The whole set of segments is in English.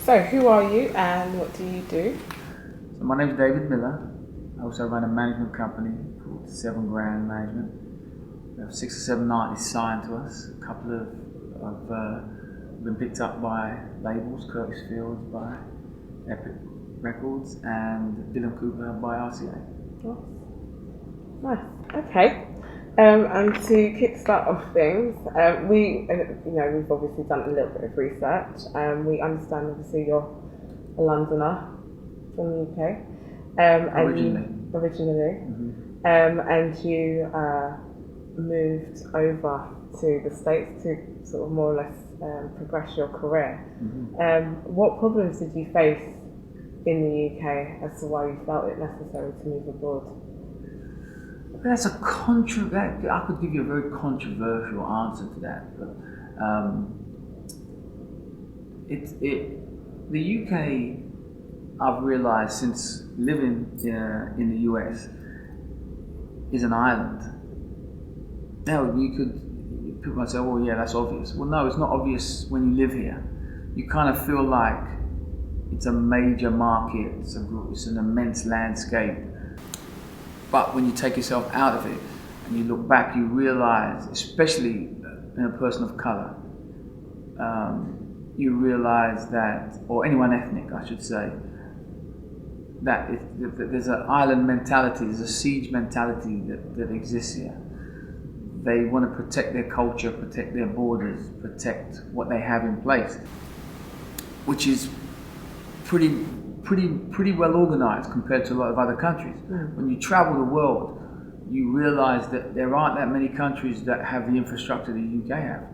So, who are you and what do you do? So my name is David Miller. I also run a management company called 7 Grand Management. We have 6 or 7 artists signed to us. A couple have been picked up by labels, Curtis Fields by Epic Records and Dylan Cooper by RCA. Oh, nice. Okay. And to kickstart off things, we've obviously done a little bit of research. We understand obviously you're a Londoner from the UK. Originally. Mm-hmm. And you moved over to the States to sort of more or less progress your career. Mm-hmm. What problems did you face in the UK as to why you felt it necessary to move abroad? That's I could give you a very controversial answer to that, but the UK, I've realised since living in the US, is an island. Now people might say, "Oh, yeah, that's obvious." Well, no, it's not obvious when you live here. You kind of feel like it's a major market. It's an immense landscape. But when you take yourself out of it and you look back, you realise, especially in a person of colour, you realise that, or anyone ethnic, I should say, that there's an island mentality, there's a siege mentality that exists here. They want to protect their culture, protect their borders, protect what they have in place, which is pretty well organised compared to a lot of other countries. Mm. When you travel the world, you realise that there aren't that many countries that have the infrastructure the UK have.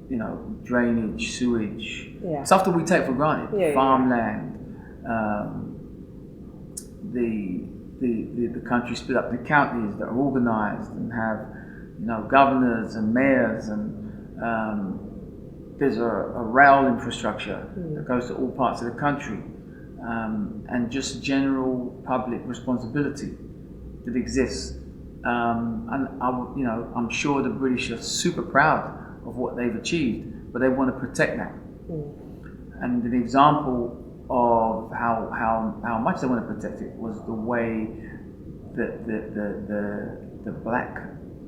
You know, drainage, sewage, stuff that we take for granted. Farmland, the country split up into counties that are organised and have, governors and mayors, and there's a rail infrastructure that goes to all parts of the country, and just general public responsibility that exists. And I'm sure the British are super proud of what they've achieved, but they want to protect that. And an example of how much they want to protect it was the way that the black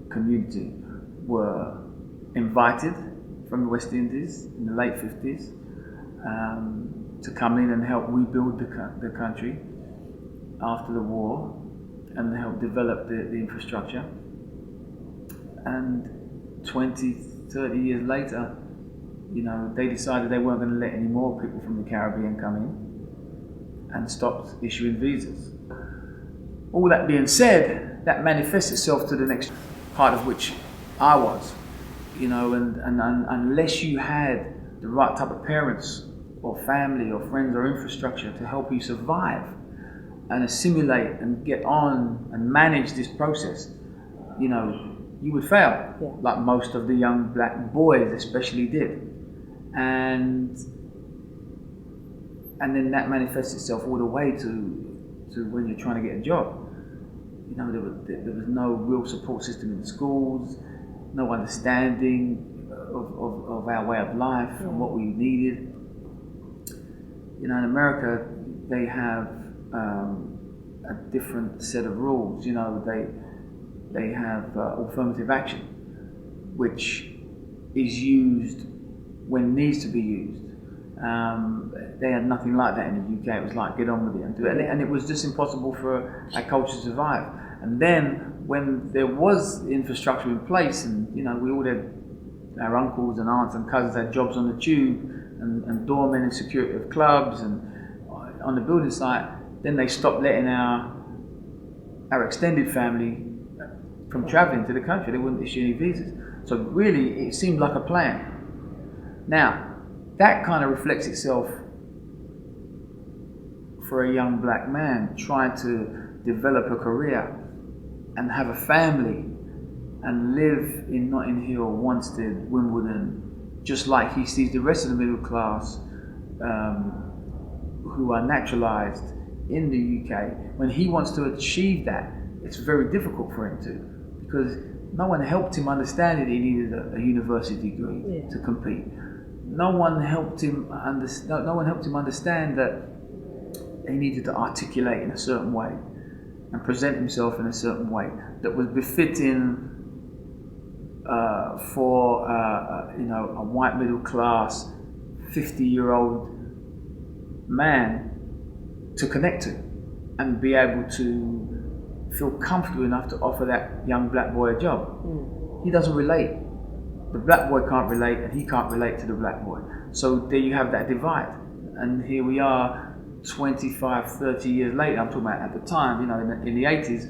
community were invited from the West Indies in the late 50s to come in and help rebuild the country after the war and help develop the infrastructure. And 20, 30 years later, they decided they weren't going to let any more people from the Caribbean come in and stopped issuing visas. All that being said, that manifests itself to the next part of which I was. And unless you had the right type of parents or family or friends or infrastructure to help you survive and assimilate and get on and manage this process, you would fail, like most of the young black boys especially did. And then that manifests itself all the way to when you're trying to get a job. There was no real support system in the schools, no understanding of our way of life and what we needed. In America, they have a different set of rules. They have affirmative action, which is used when it needs to be used. They had nothing like that in the UK. It was like, get on with it and do it. And it was just impossible for our culture to survive. And then when there was infrastructure in place, and we all had, our uncles and aunts and cousins had jobs on the tube and doormen and security of clubs and on the building site, then they stopped letting our extended family from travelling to the country. They wouldn't issue any visas. So really, it seemed like a plan. Now, that kind of reflects itself for a young black man trying to develop a career and have a family and live in Notting Hill, Wanstead, Wimbledon, just like he sees the rest of the middle class who are naturalised in the UK. When he wants to achieve that, it's very difficult for him to, because no one helped him understand that he needed a university degree to compete. no one helped him understand that he needed to articulate in a certain way and present himself in a certain way that was befitting for a white middle class 50-year-old man to connect to and be able to feel comfortable enough to offer that young black boy a job. He doesn't relate. The black boy can't relate, and he can't relate to the black boy. So there you have that divide. And here we are 25, 30 years later. I'm talking about at the time, in the 80s,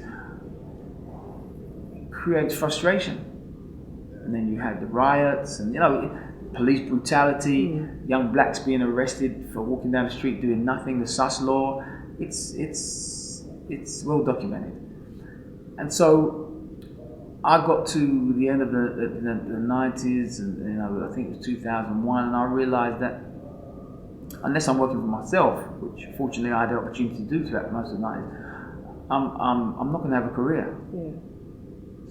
creates frustration. And then you had the riots and, police brutality, young blacks being arrested for walking down the street doing nothing, the sus law. It's well documented. And so I got to the end of the 90s, and I think it was 2001, and I realized that unless I'm working for myself, which fortunately I had the opportunity to do throughout most of the 90s, I'm not going to have a career. Yeah.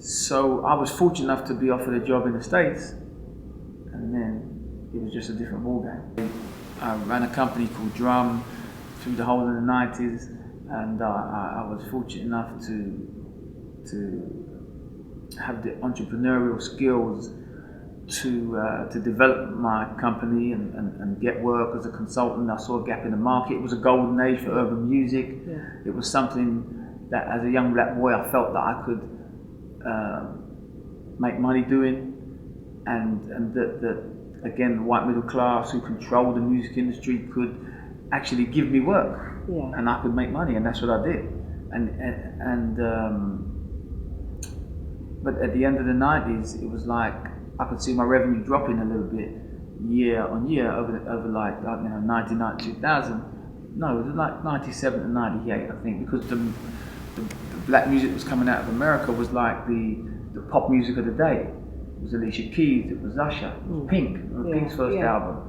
So I was fortunate enough to be offered a job in the States, and then it was just a different ballgame. I ran a company called Drum through the whole of the 90s, and I was fortunate enough to have the entrepreneurial skills to develop my company and get work as a consultant. I saw a gap in the market. It was a golden age for urban music. Yeah. It was something that as a young black boy I felt that I could make money doing, and that again the white middle class who controlled the music industry could actually give me work, and I could make money, and that's what I did. But at the end of the 90s, it was like I could see my revenue dropping a little bit year on year over like 99, 2000. No, it was like 97 to 98, I think, because the black music that was coming out of America was like the pop music of the day. It was Alicia Keys, it was Usher, it was Pink, it was Pink's first album.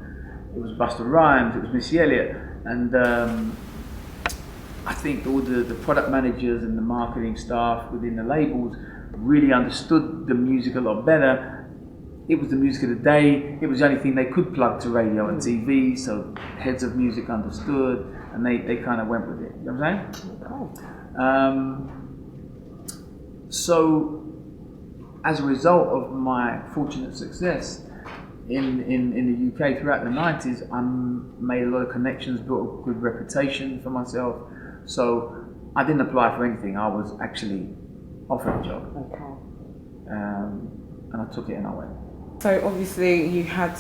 It was Busta Rhymes, it was Missy Elliott, and I think all the product managers and the marketing staff within the labels really understood the music a lot better. It was the music of the day. It was the only thing they could plug to radio and TV, so heads of music understood, and they kind of went with it. You know what I'm saying? So as a result of my fortunate success in the UK throughout the 90s, I made a lot of connections, built a good reputation for myself. So I didn't apply for anything. I was actually offered a job. Okay. And I took it and I went. So obviously you had,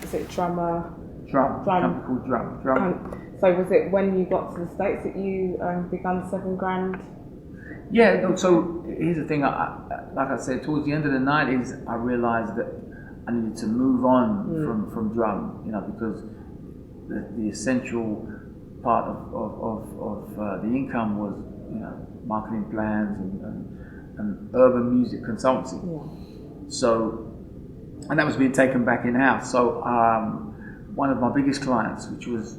is it drummer? Drum. A company called Drum. So was it when you got to the States that you began 7 Grand? Yeah, no, so here's the thing, like I said, towards the end of the 90s, I realized that I needed to move on from Drum, because the essential part of the income was, marketing plans and urban music consultancy. Yeah. So, and that was being taken back in-house. So one of my biggest clients, which was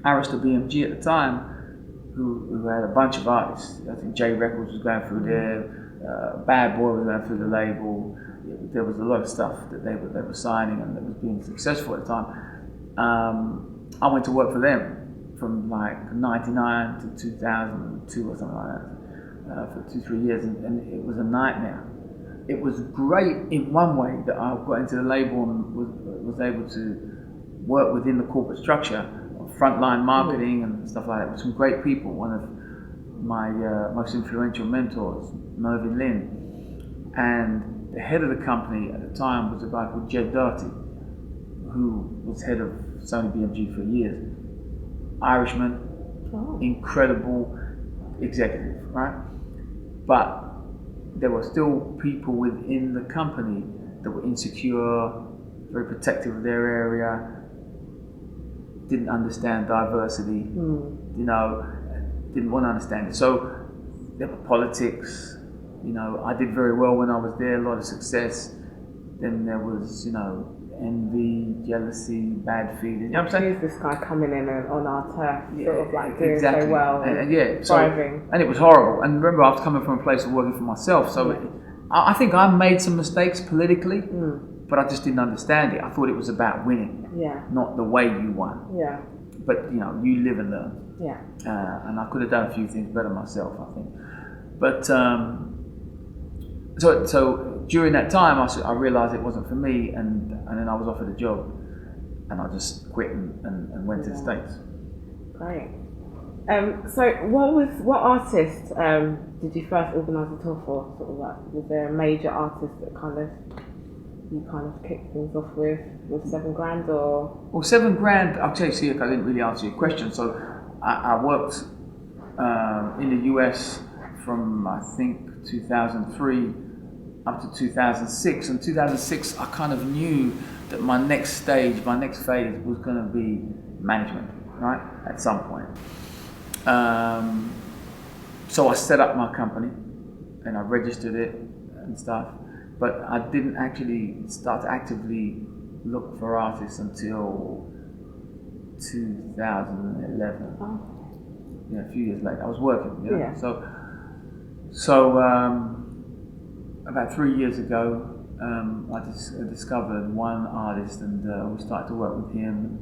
Arista BMG at the time, who had a bunch of artists. I think J Records was going through there, Bad Boy was going through the label. There was a lot of stuff that they were signing and that was being successful at the time. I went to work for them from like 99 to 2002 or something like that, for 2-3 years, and it was a nightmare. It was great in one way that I got into the label and was able to work within the corporate structure, frontline marketing and stuff like that, with some great people. One of my most influential mentors, Mervyn Lynn, and the head of the company at the time was a guy called Jed Doherty, who was head of Sony BMG for years. Irishman, incredible executive, right? But there were still people within the company that were insecure, very protective of their area, didn't understand diversity, didn't want to understand it. So there were politics, I did very well when I was there, a lot of success. Then there was, envy, jealousy, bad feelings. You know what I'm saying? Here's this guy coming in on our turf, sort of like doing so well, thriving. And it was horrible. And remember, I was coming from a place of working for myself, so I think I made some mistakes politically but I just didn't understand it. I thought it was about winning, not the way you won. Yeah. But you live and learn. Yeah. And I could have done a few things better myself, I think. But so during that time, I realised it wasn't for me, and then I was offered a job, and I just quit and went to the States. Great. So what artist did you first organise a tour for? Sort of like, was there a major artist that you kicked things off with $7,000 or? Well, $7,000. I'll tell you, see, I didn't really answer your question. So I worked in the US from I think 2003 up to 2006. And 2006, I kind of knew that my next phase was going to be management, right? At some point. So I set up my company and I registered it and stuff, but I didn't actually start to actively look for artists until 2011. Oh. Yeah, a few years later. I was working, Yeah. So about 3 years ago, I discovered one artist, and we started to work with him.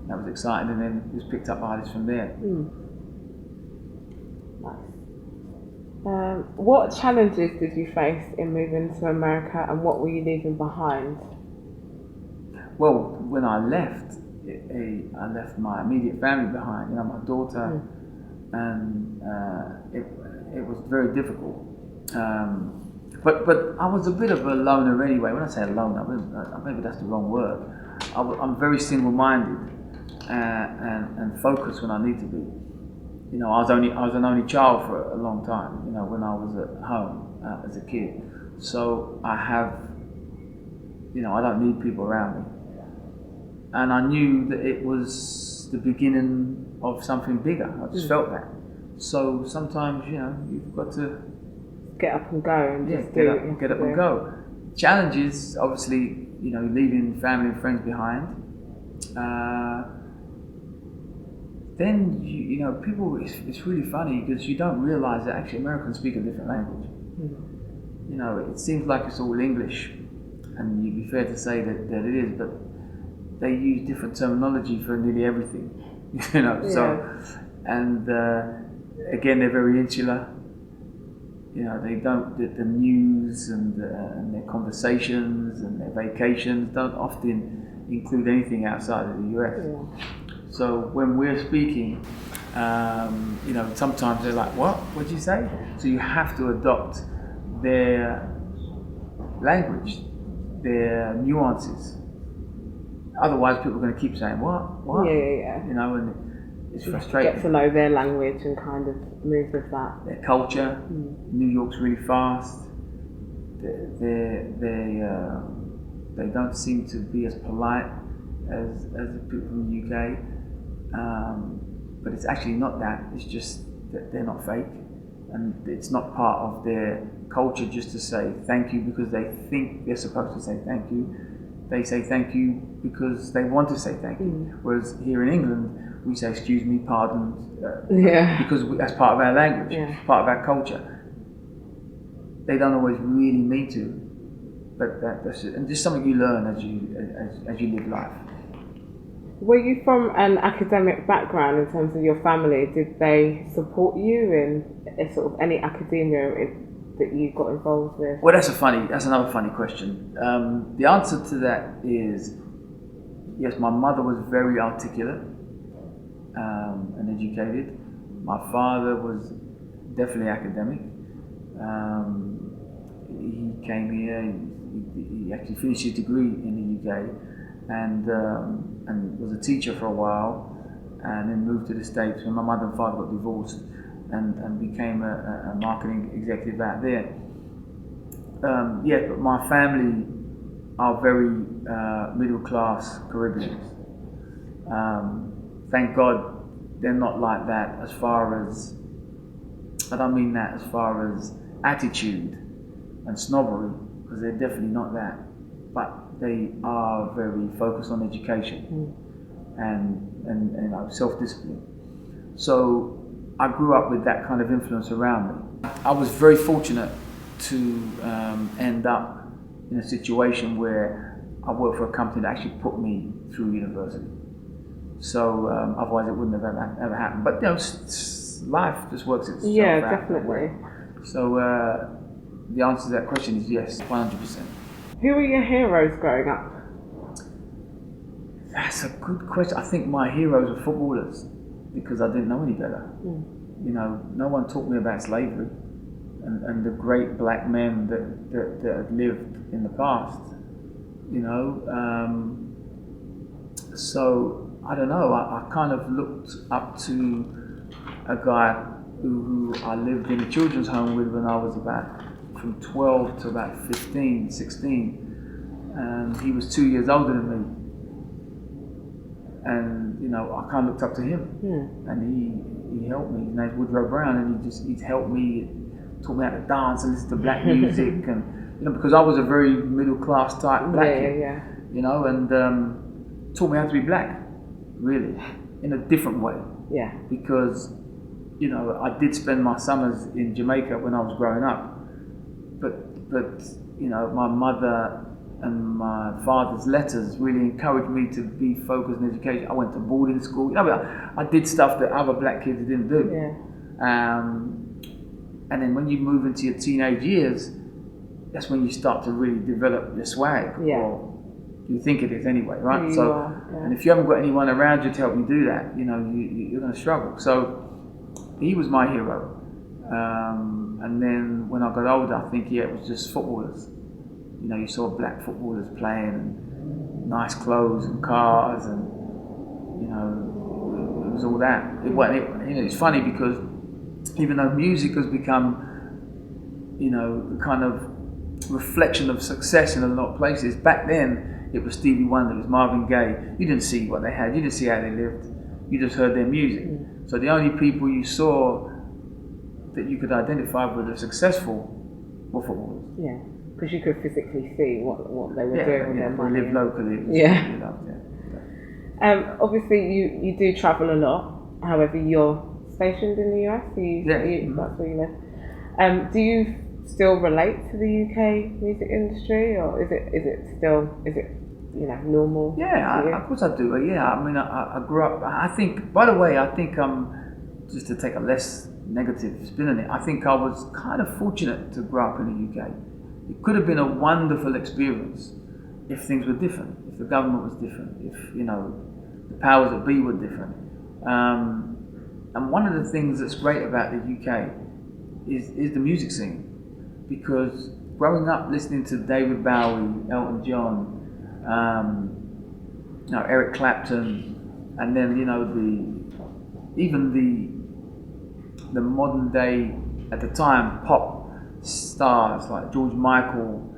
That was exciting, and then just picked up artists from there. Nice. What challenges did you face in moving to America, and what were you leaving behind? Well, when I left, I left my immediate family behind. My daughter, and it was very difficult. But I was a bit of a loner anyway. When I say a loner, maybe that's the wrong word. I'm very single-minded and focused when I need to be. I was an only child for a long time. When I was at home as a kid, so I have, I don't need people around me. And I knew that it was the beginning of something bigger. I just felt that. So sometimes, you've got to get up and go and just get up and go. Challenges, obviously, leaving family and friends behind. Then people. It's really funny because you don't realise that actually Americans speak a different language. It seems like it's all English, and you'd be fair to say that it is, but they use different terminology for nearly everything. So, and again, they're very insular. They don't, the news and their conversations and their vacations don't often include anything outside of the US. Yeah. So when we're speaking, sometimes they're like, what did you say? So you have to adopt their language, their nuances. Otherwise, people are going to keep saying, what? Yeah. And it's frustrating. Get to know their language and kind of move with that. Their culture. New York's really fast. They don't seem to be as polite as the people from the UK. But it's actually not that. It's just that they're not fake, and it's not part of their culture just to say thank you because they think they're supposed to say thank you. They say thank you because they want to say thank you. Whereas here in England, we say excuse me, pardon, because that's part of our language, part of our culture. They don't always really mean to, but that's it. And just something you learn as you live life. Were you from an academic background in terms of your family? Did they support you in sort of any academia that you got involved with? Well, that's another funny question. The answer to that is yes. My mother was very articulate and educated. My father was definitely academic. He came here. He actually finished his degree in the UK, and was a teacher for a while, and then moved to the States when my mother and father got divorced, and became a marketing executive out there. But my family are very middle class Caribbeans. Thank God they're not like that as far as, I don't mean that as far as attitude and snobbery, because they're definitely not that, but they are very focused on education and self-discipline. So I grew up with that kind of influence around me. I was very fortunate to end up in a situation where I worked for a company that actually put me through university. So otherwise it wouldn't have ever happened. But life just works itself out definitely. that way. So the answer to that question is yes, 100%. Who were your heroes growing up? That's a good question. I think my heroes were footballers because I didn't know any better. You know, no one taught me about slavery and the great black men that had lived in the past. You know, so I don't know. I kind of looked up to a guy who I lived in a children's home with when I was about from 12 to about 15, 16, and he was 2 years older than me. And you know, I kind of looked up to him, and he helped me. His name's Woodrow Brown, and he'd helped me, taught me how to dance and listen to black music, and you know, because I was a very middle class type black kid, you know, and taught me how to be black, really, in a different way. Because you know, I did spend my summers in Jamaica when I was growing up, but you know, my mother and my father's letters really encouraged me to be focused in education. I went to boarding school. You know, I did stuff that other black kids didn't do. And then when you move into your teenage years, that's when you start to really develop your swag. Or you think it is anyway, right? And if you haven't got anyone around you to help you do that, you know, you're going to struggle. So he was my hero. And then when I got older, I think it was just footballers. You know, you saw black footballers playing, and nice clothes and cars, and you know, it was all that. You know, it's funny because even though music has become, you know, the kind of reflection of success in a lot of places, back then it was Stevie Wonder, it was Marvin Gaye. You didn't see what they had, you didn't see how they lived. You just heard their music. So the only people you saw that you could identify with as successful were footballers. Because you could physically see what they were doing with their money. Live locally. Obviously, you do travel a lot. However, you're stationed in the US. That's where you live. Do you still relate to the UK music industry, or is it you know, normal? Of course I do. I mean, I grew up. I think. By the way, I think just to take a less negative spin on it, I think I was kind of fortunate to grow up in the UK. It could have been a wonderful experience if things were different, if the government was different, if, you know, the powers that be were different. And one of the things that's great about the UK is the music scene. Because growing up listening to David Bowie, Elton John, you know, Eric Clapton, and then, you know, even the modern day, at the time, pop stars like George Michael,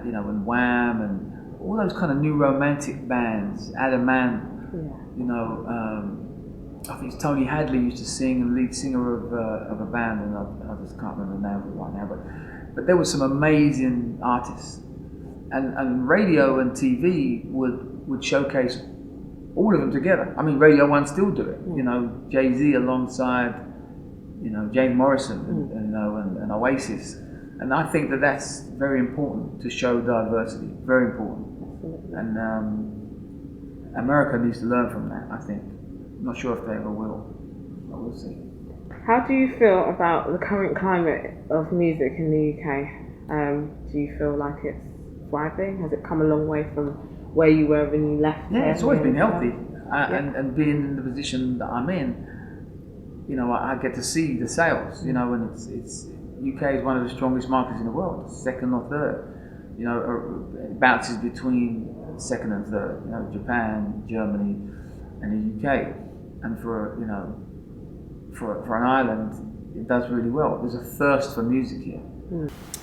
you know, and Wham, and all those kind of new romantic bands, Adam Ant, you know, I think it's Tony Hadley used to sing, and lead singer of a band, and I just can't remember the name of it right now, but there were some amazing artists, and radio and TV would showcase all of them together. I mean, Radio 1 still do it, you know, Jay-Z alongside, you know, James Morrison, and Oasis, and I think that's very important to show diversity. Very important, and America needs to learn from that. I think. I'm not sure if they ever will, but we'll see. How do you feel about the current climate of music in the UK? Do you feel like it's thriving? Has it come a long way from where you were when you left? It's always been healthy, and being in the position that I'm in, you know, I get to see the sales, you know, and it's UK is one of the strongest markets in the world, second or third, you know, it bounces between second and third, you know, Japan, Germany, and the UK, and for an island, it does really well. There's a thirst for music here.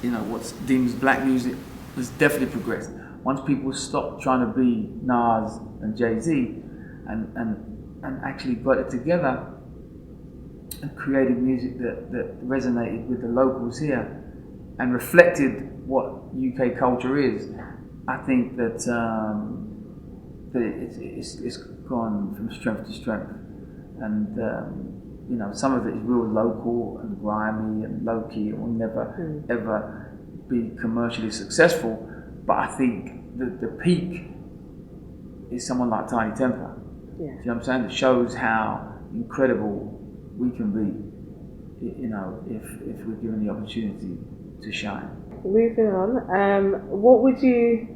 You know, what's deemed as black music has definitely progressed. Once people stopped trying to be Nas and Jay-Z, and actually got it together and created music that resonated with the locals here and reflected what UK culture is, I think that it's gone from strength to strength, and you know, some of it is real local and grimy and low key. It will never ever be commercially successful, but I think the peak is someone like Tiny Temper. Yeah. Do you know what I'm saying? It shows how incredible we can be, you know, if we're given the opportunity to shine. Moving on, what would you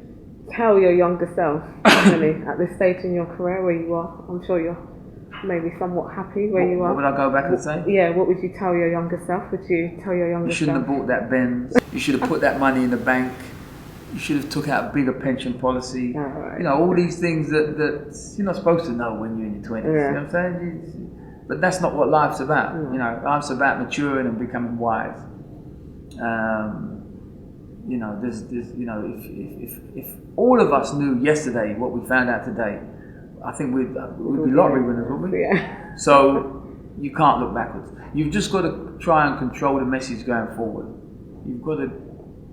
tell your younger self, Emily, at this stage in your career where you are? I'm sure you're maybe somewhat happy where you are. What would I go back and say? Yeah, what would you tell your younger self? Would you tell your younger self? You shouldn't have bought that Benz. You should have put that money in the bank. You should have took out a bigger pension policy. Oh, right. You know, all these things that you're not supposed to know when you're in your 20s. Yeah. You know what I'm saying? But that's not what life's about. You know, life's about maturing and becoming wise. You know, you know, if all of us knew yesterday what we found out today, I think we'd be lottery winners, wouldn't we? Yeah. So you can't look backwards. You've just got to try and control the message going forward. You've got to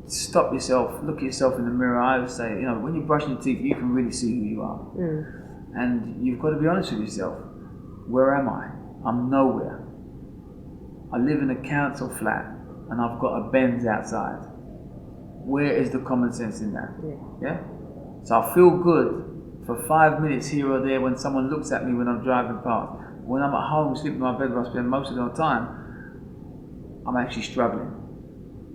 stop yourself, look at yourself in the mirror. I always say, you know, when you're brushing your teeth, you can really see who you are. And you've got to be honest with yourself. Where am I? I'm nowhere. I live in a council flat and I've got a Benz outside. Where is the common sense in that? Yeah? So I feel good for 5 minutes here or there when someone looks at me when I'm driving past. When I'm at home sleeping in my bed where I spend most of the time, I'm actually struggling.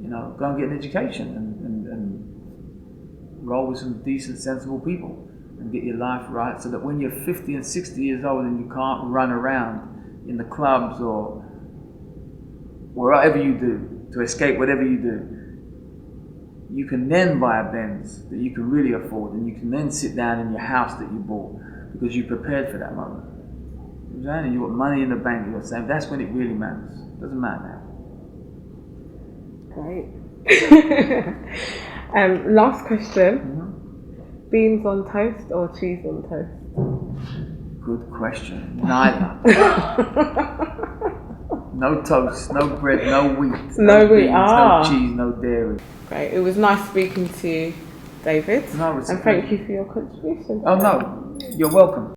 You know, go and get an education and roll with some decent, sensible people and get your life right so that when you're 50 and 60 years old and you can't run around in the clubs or wherever you do to escape whatever you do, you can then buy a Benz that you can really afford, and you can then sit down in your house that you bought because you prepared for that moment. You know, and you've got money in the bank, you're saying that's when it really matters. It doesn't matter now. Great. Last question. Beans on toast or cheese on toast? Good question. Neither. No toast, no bread, no wheat. No wheat. Beans, no cheese, no dairy. Great. It was nice speaking to you, David. No, it's and thank you for your contribution. Oh no, you're welcome.